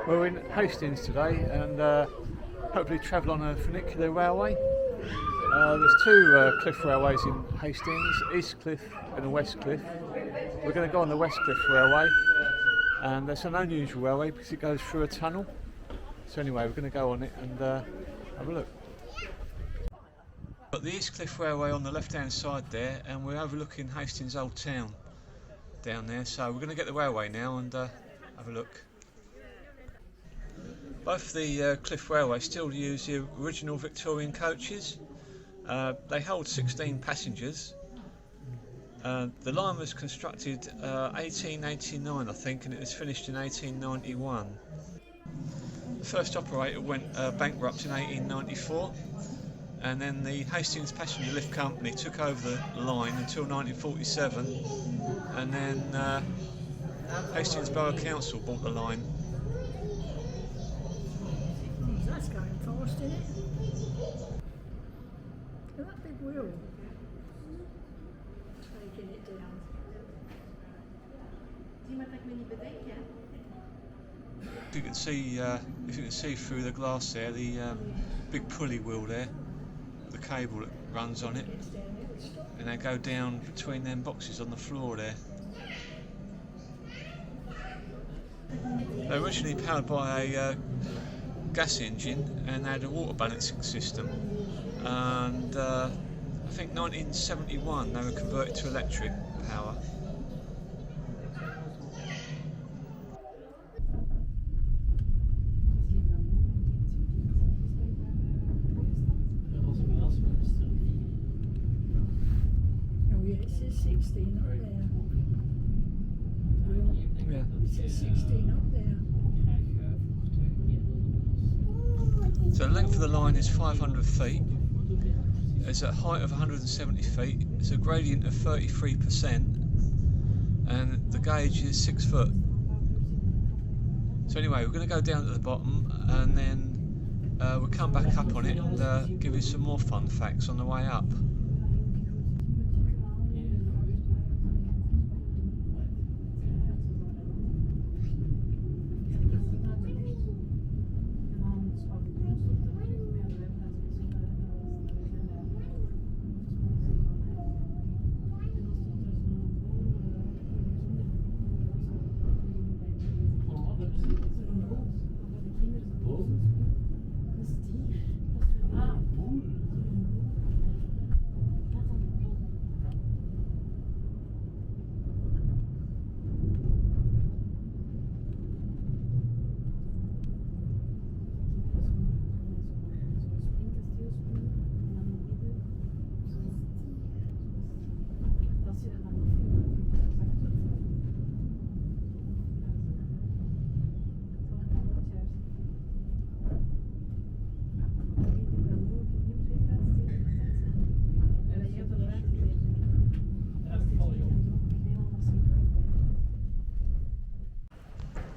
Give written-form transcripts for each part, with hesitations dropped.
We're in Hastings today and hopefully travel on a funicular railway. There's two cliff railways in Hastings, East Cliff and West Cliff. We're going to go on the West Cliff Railway, and it's an unusual railway because it goes through a tunnel. So anyway, we're going to go on it and have a look. Got the East Cliff Railway on the left hand side there, and we're overlooking Hastings Old Town down there. So we're going to get the railway now and have a look. Both the Cliff Railway still use the original Victorian coaches. They hold 16 passengers. The line was constructed 1889, I think, and it was finished in 1891. The first operator went bankrupt in 1894, and then the Hastings Passenger Lift Company took over the line until 1947, and then Hastings Borough Council bought the line. That's going fast, isn't it? Look at that big wheel. Taking it down. If you can see through the glass there, the big pulley wheel there, the cable that runs on it, and they go down between them boxes on the floor there. They were originally powered by a gas engine, and they had a water balancing system, and I think 1971 they were converted to electric power. Oh yeah, it says 16 up there. Yeah. It says 16 up there. So the length of the line is 500 feet. It's a height of 170 feet. It's a gradient of 33%, and the gauge is 6 foot. So anyway, we're going to go down to the bottom, and then we'll come back up on it and give you some more fun facts on the way up.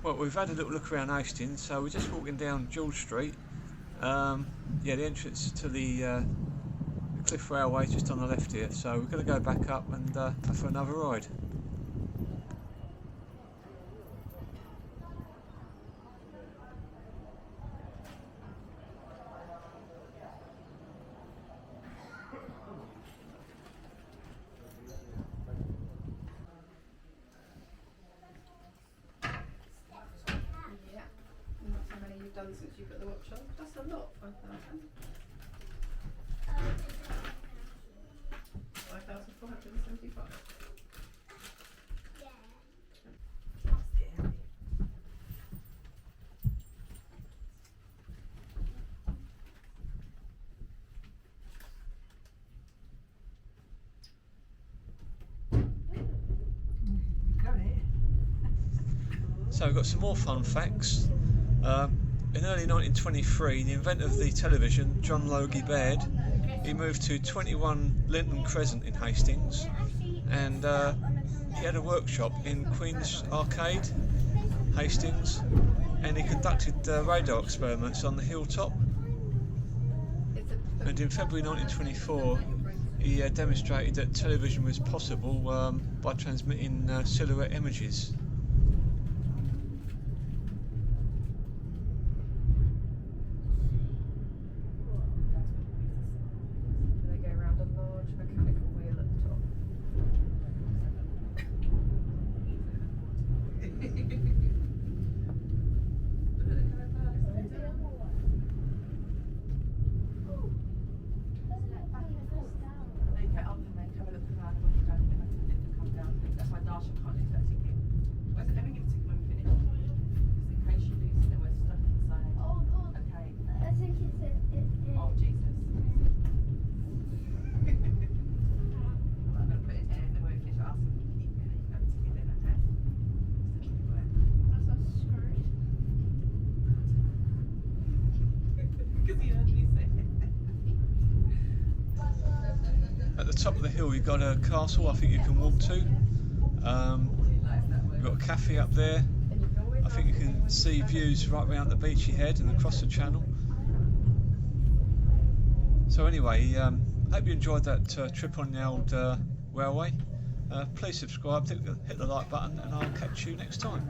Well, we've had a little look around Hastings, so we're just walking down George Street. Yeah, the entrance to the Cliff Railway is just on the left here, so we're going to go back up and have for another ride. Done since you put the watch on. That's a lot, 5,000. 5,475. Got it. So we've got some more fun facts. In early 1923, the inventor of the television, John Logie Baird, he moved to 21 Linton Crescent in Hastings, and he had a workshop in Queen's Arcade, Hastings, and he conducted radar experiments on the hilltop. And in February 1924, he demonstrated that television was possible by transmitting silhouette images. the top of the hill you've got a castle I think you can walk to. You've got a cafe up there. I think you can see views right around the beachy head and across the channel. So anyway, hope you enjoyed that trip on the old railway. Please subscribe, hit the like button, and I'll catch you next time.